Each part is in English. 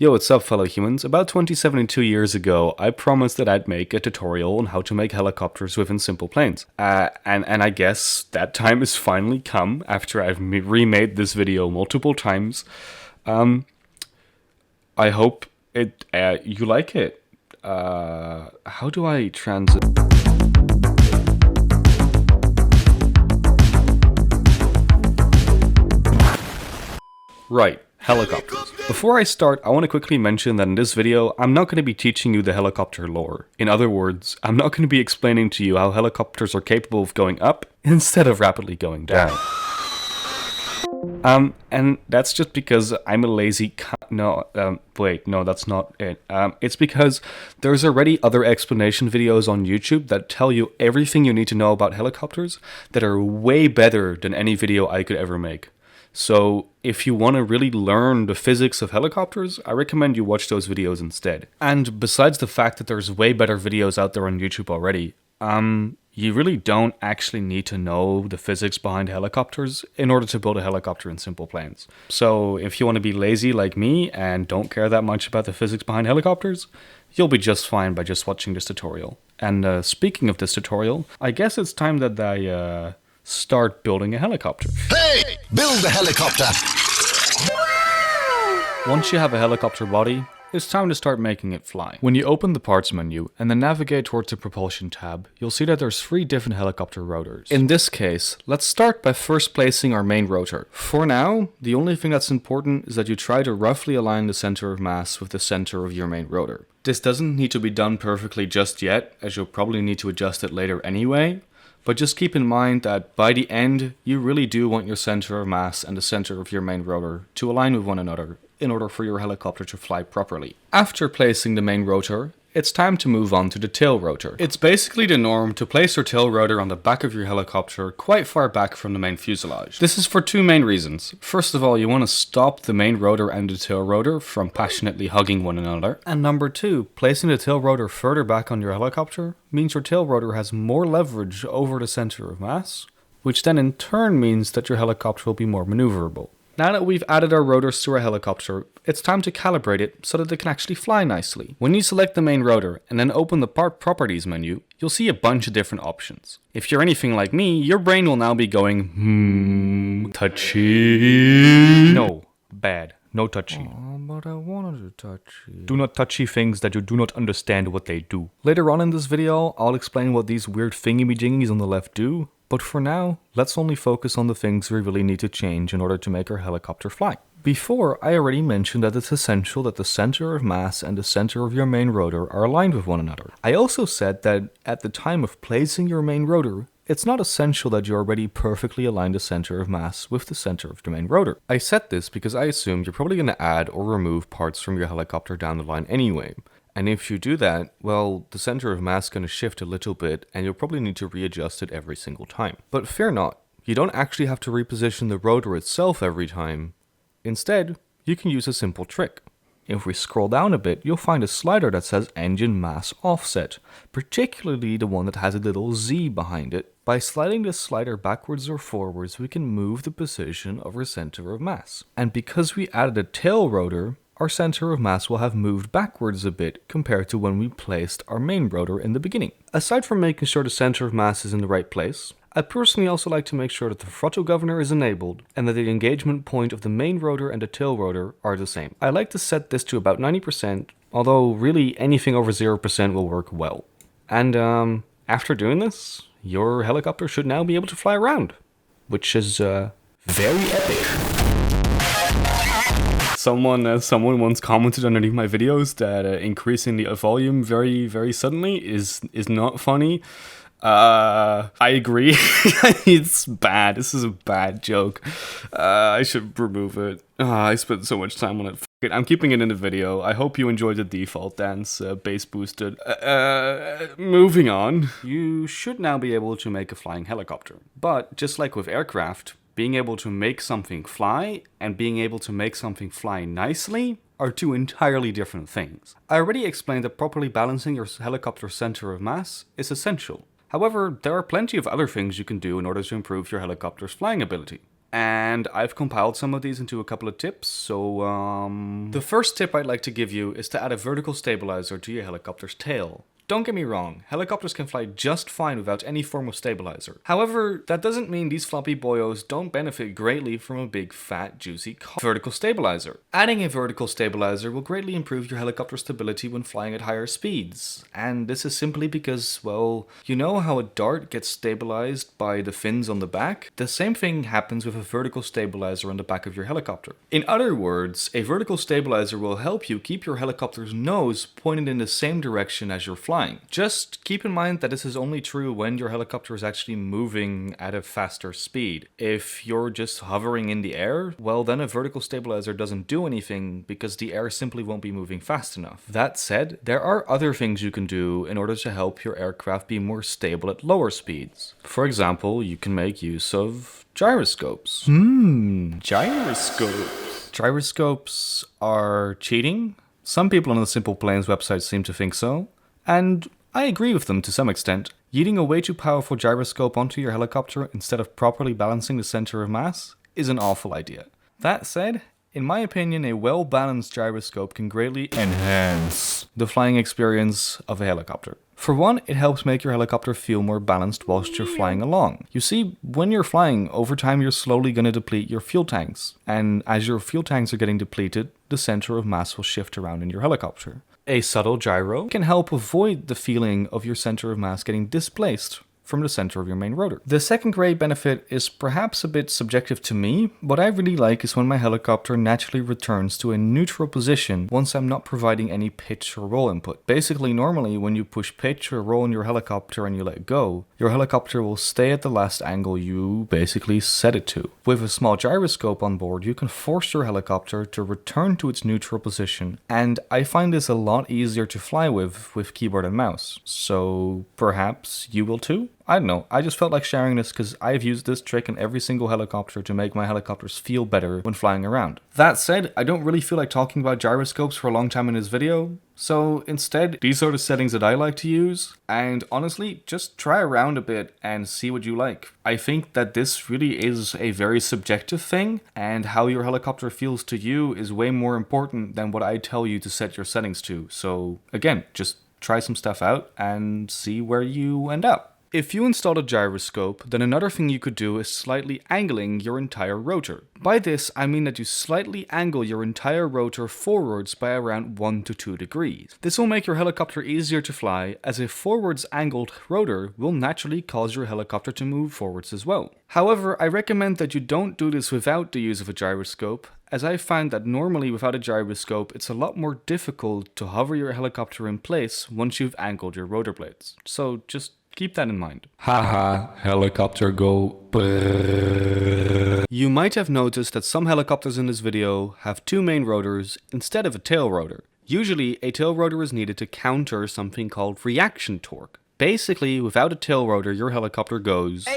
Yo, what's up fellow humans? About 2072 years ago, I promised that I'd make a tutorial on how to make helicopters within SimplePlanes. And I guess that time has finally come after I've remade this video multiple times. I hope you like it. How do I transit? Right, helicopters. Before I start, I want to quickly mention that in this video, I'm not going to be teaching you the helicopter lore. In other words, I'm not going to be explaining to you how helicopters are capable of going up instead of rapidly going down. And that's just because I'm a lazy wait, no, that's not it. It's because there's already other explanation videos on YouTube that tell you everything you need to know about helicopters that are way better than any video I could ever make. So if you want to really learn the physics of helicopters, I recommend you watch those videos instead. And besides the fact that there's way better videos out there on YouTube already, you really don't actually need to know the physics behind helicopters in order to build a helicopter in SimplePlanes. So if you want to be lazy like me and don't care that much about the physics behind helicopters, you'll be just fine by just watching this tutorial. And speaking of this tutorial, I guess it's time that I start building a helicopter. Hey! Build a helicopter! Once you have a helicopter body, it's time to start making it fly. When you open the parts menu and then navigate towards the propulsion tab, you'll see that there's 3 different helicopter rotors. In this case, let's start by first placing our main rotor. For now, the only thing that's important is that you try to roughly align the center of mass with the center of your main rotor. This doesn't need to be done perfectly just yet, as you'll probably need to adjust it later anyway. But just keep in mind that by the end, you really do want your center of mass and the center of your main rotor to align with one another in order for your helicopter to fly properly. After placing the main rotor, it's time to move on to the tail rotor. It's basically the norm to place your tail rotor on the back of your helicopter quite far back from the main fuselage. This is for 2 main reasons. First of all, you want to stop the main rotor and the tail rotor from passionately hugging one another. And number 2, placing the tail rotor further back on your helicopter means your tail rotor has more leverage over the center of mass, which then in turn means that your helicopter will be more maneuverable. Now that we've added our rotors to our helicopter, it's time to calibrate it so that it can actually fly nicely. When you select the main rotor and then open the Part Properties menu, you'll see a bunch of different options. If you're anything like me, your brain will now be going, touchy. No, bad. No touchy. Oh, but I wanted to touchy. Do not touchy things that you do not understand what they do. Later on in this video, I'll explain what these weird thingy-majingies on the left do. But for now, let's only focus on the things we really need to change in order to make our helicopter fly. Before, I already mentioned that it's essential that the center of mass and the center of your main rotor are aligned with one another. I also said that at the time of placing your main rotor, it's not essential that you already perfectly align the center of mass with the center of the main rotor. I said this because I assumed you're probably going to add or remove parts from your helicopter down the line anyway. And if you do that, well, the center of mass is going to shift a little bit and you'll probably need to readjust it every single time. But fear not, you don't actually have to reposition the rotor itself every time. Instead, you can use a simple trick. If we scroll down a bit, you'll find a slider that says Engine Mass Offset, particularly the one that has a little Z behind it. By sliding this slider backwards or forwards, we can move the position of our center of mass. And because we added a tail rotor, our center of mass will have moved backwards a bit compared to when we placed our main rotor in the beginning. Aside from making sure the center of mass is in the right place, I personally also like to make sure that the throttle governor is enabled and that the engagement point of the main rotor and the tail rotor are the same. I like to set this to about 90%, although really anything over 0% will work well. And after doing this, your helicopter should now be able to fly around, which is very epic. Someone once commented underneath my videos that increasing the volume very, very suddenly is not funny. I agree. It's bad. This is a bad joke. I should remove it. I spent so much time on it. F it. I'm keeping it in the video. I hope you enjoyed the default dance, bass boosted. Moving on. You should now be able to make a flying helicopter. But just like with aircraft, being able to make something fly and being able to make something fly nicely are 2 entirely different things. I already explained that properly balancing your helicopter center of mass is essential. However, there are plenty of other things you can do in order to improve your helicopter's flying ability. and I've compiled some of these into a couple of tips. So the first tip I'd like to give you is to add a vertical stabilizer to your helicopter's tail. Don't get me wrong, helicopters can fly just fine without any form of stabilizer. However, that doesn't mean these floppy boyos don't benefit greatly from a big, fat, juicy vertical stabilizer. Adding a vertical stabilizer will greatly improve your helicopter stability when flying at higher speeds. And this is simply because, well, you know how a dart gets stabilized by the fins on the back? The same thing happens with a vertical stabilizer on the back of your helicopter. In other words, a vertical stabilizer will help you keep your helicopter's nose pointed in the same direction as you're flying. Just keep in mind that this is only true when your helicopter is actually moving at a faster speed. If you're just hovering in the air, well then a vertical stabilizer doesn't do anything because the air simply won't be moving fast enough. That said, there are other things you can do in order to help your aircraft be more stable at lower speeds. For example, you can make use of gyroscopes. Gyroscopes. Gyroscopes are cheating? Some people on the SimplePlanes website seem to think so. And I agree with them to some extent. Yeeting a way too powerful gyroscope onto your helicopter instead of properly balancing the center of mass is an awful idea. That said, in my opinion, a well-balanced gyroscope can greatly enhance the flying experience of a helicopter. For one, it helps make your helicopter feel more balanced whilst you're flying along. You see, when you're flying, over time you're slowly going to deplete your fuel tanks. And as your fuel tanks are getting depleted, the center of mass will shift around in your helicopter. A subtle gyro can help avoid the feeling of your center of mass getting displaced from the center of your main rotor. The second great benefit is perhaps a bit subjective to me. What I really like is when my helicopter naturally returns to a neutral position once I'm not providing any pitch or roll input. Basically, normally when you push pitch or roll in your helicopter and you let go, your helicopter will stay at the last angle you basically set it to. With a small gyroscope on board, you can force your helicopter to return to its neutral position, and I find this a lot easier to fly with keyboard and mouse. So perhaps you will too? I don't know, I just felt like sharing this because I've used this trick in every single helicopter to make my helicopters feel better when flying around. That said, I don't really feel like talking about gyroscopes for a long time in this video, so instead, these are the settings that I like to use, and honestly, just try around a bit and see what you like. I think that this really is a very subjective thing, and how your helicopter feels to you is way more important than what I tell you to set your settings to. So again, just try some stuff out and see where you end up. If you installed a gyroscope, then another thing you could do is slightly angling your entire rotor. By this, I mean that you slightly angle your entire rotor forwards by around 1 to 2 degrees. This will make your helicopter easier to fly, as a forwards angled rotor will naturally cause your helicopter to move forwards as well. However, I recommend that you don't do this without the use of a gyroscope, as I find that normally without a gyroscope, it's a lot more difficult to hover your helicopter in place once you've angled your rotor blades. So just keep that in mind. Haha, helicopter go brrrr. You might have noticed that some helicopters in this video have 2 main rotors instead of a tail rotor. Usually, a tail rotor is needed to counter something called reaction torque. Basically, without a tail rotor, your helicopter goes...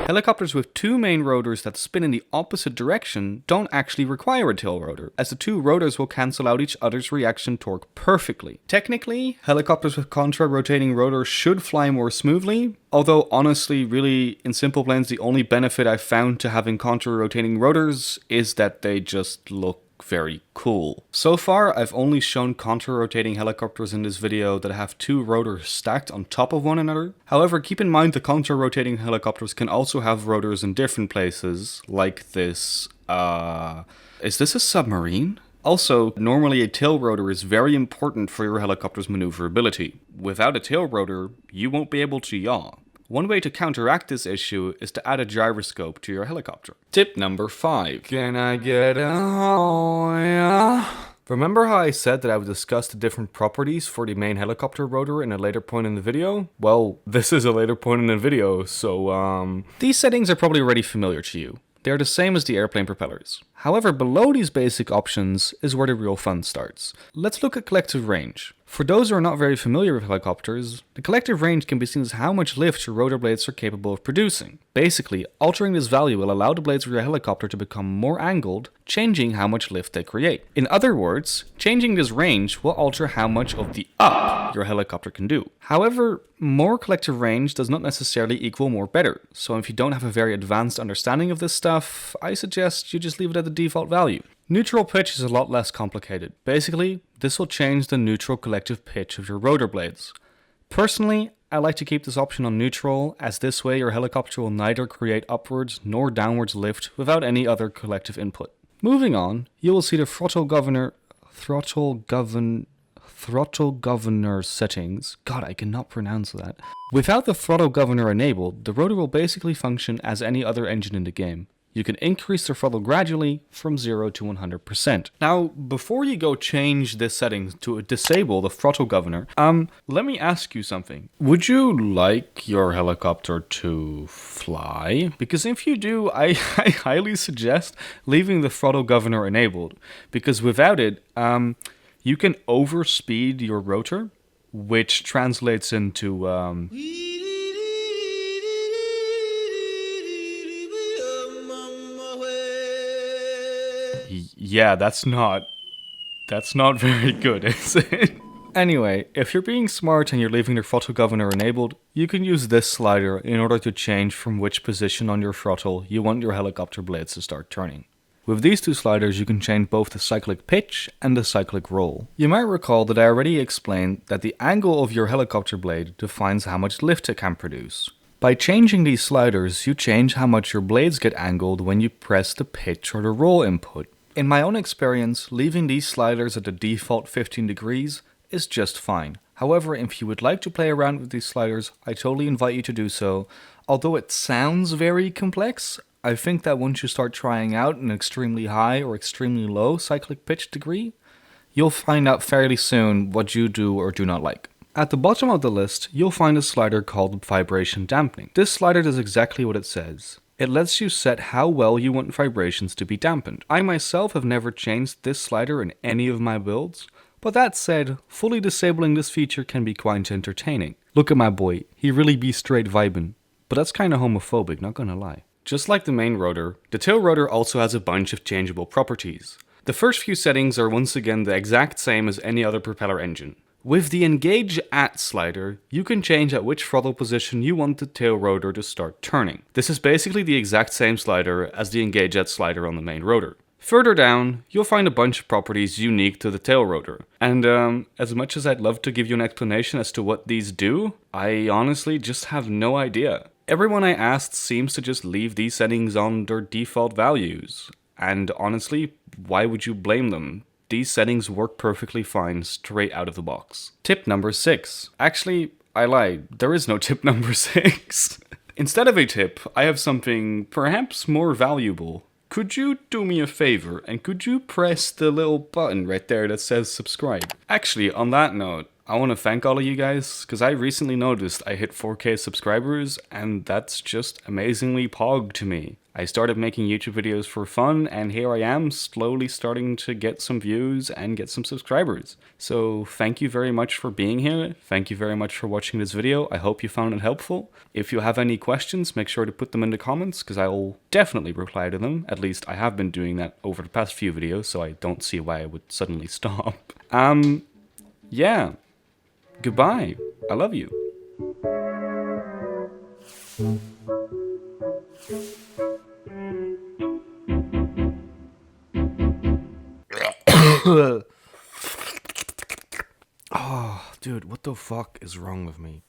Helicopters with 2 main rotors that spin in the opposite direction don't actually require a tail rotor, as the 2 rotors will cancel out each other's reaction torque perfectly. Technically, helicopters with contra-rotating rotors should fly more smoothly, although honestly, really, in SimplePlanes, the only benefit I've found to having contra-rotating rotors is that they just look very cool. So far, I've only shown contra-rotating helicopters in this video that have 2 rotors stacked on top of one another. However, keep in mind the contra-rotating helicopters can also have rotors in different places, like this, is this a submarine? Also, normally a tail rotor is very important for your helicopter's maneuverability. Without a tail rotor, you won't be able to yaw. One way to counteract this issue is to add a gyroscope to your helicopter. Tip number 5. Can I get a Remember how I said that I would discuss the different properties for the main helicopter rotor in a later point in the video? Well, this is a later point in the video, so these settings are probably already familiar to you. They are the same as the airplane propellers. However, below these basic options is where the real fun starts. Let's look at collective range. For those who are not very familiar with helicopters, the collective range can be seen as how much lift your rotor blades are capable of producing. Basically, altering this value will allow the blades of your helicopter to become more angled, changing how much lift they create. In other words, changing this range will alter how much of the up your helicopter can do. However, more collective range does not necessarily equal more better, so if you don't have a very advanced understanding of this stuff, I suggest you just leave it at the default value. Neutral pitch is a lot less complicated. Basically, this will change the neutral collective pitch of your rotor blades. Personally, I like to keep this option on neutral, as this way your helicopter will neither create upwards nor downwards lift without any other collective input. Moving on, you will see the throttle governor settings. God, I cannot pronounce that. Without the throttle governor enabled, the rotor will basically function as any other engine in the game. You can increase the throttle gradually from 0 to 100%. Now, before you go change this settings to disable the throttle governor, let me ask you something. Would you like your helicopter to fly? Because if you do, I highly suggest leaving the throttle governor enabled, because without it, you can overspeed your rotor, which translates into, yeah, that's not very good, is it? Anyway, if you're being smart and you're leaving the throttle governor enabled, you can use this slider in order to change from which position on your throttle you want your helicopter blades to start turning. With these two sliders, you can change both the cyclic pitch and the cyclic roll. You might recall that I already explained that the angle of your helicopter blade defines how much lift it can produce. By changing these sliders, you change how much your blades get angled when you press the pitch or the roll input. In my own experience, leaving these sliders at the default 15 degrees is just fine. However, if you would like to play around with these sliders, I totally invite you to do so. Although it sounds very complex, I think that once you start trying out an extremely high or extremely low cyclic pitch degree, you'll find out fairly soon what you do or do not like. At the bottom of the list, you'll find a slider called Vibration Dampening. This slider does exactly what it says. It lets you set how well you want vibrations to be dampened. I myself have never changed this slider in any of my builds, but that said, fully disabling this feature can be quite entertaining. Look at my boy, he really be straight vibin'. But that's kinda homophobic, not gonna lie. Just like the main rotor, the tail rotor also has a bunch of changeable properties. The first few settings are once again the exact same as any other propeller engine. With the Engage At slider, you can change at which throttle position you want the tail rotor to start turning. This is basically the exact same slider as the Engage At slider on the main rotor. Further down, you'll find a bunch of properties unique to the tail rotor. And as much as I'd love to give you an explanation as to what these do, I honestly just have no idea. Everyone I asked seems to just leave these settings on their default values. And honestly, why would you blame them? These settings work perfectly fine straight out of the box. Tip number 6. Actually, I lied. There is no tip number 6. Instead of a tip, I have something perhaps more valuable. Could you do me a favor and could you press the little button right there that says subscribe? Actually, on that note, I want to thank all of you guys because I recently noticed I hit 4K subscribers and that's just amazingly pog to me. I started making YouTube videos for fun and here I am slowly starting to get some views and get some subscribers. So thank you very much for being here. Thank you very much for watching this video. I hope you found it helpful. If you have any questions, make sure to put them in the comments because I will definitely reply to them. At least I have been doing that over the past few videos, so I don't see why I would suddenly stop. Yeah. Goodbye. I love you. Oh, dude, what the fuck is wrong with me?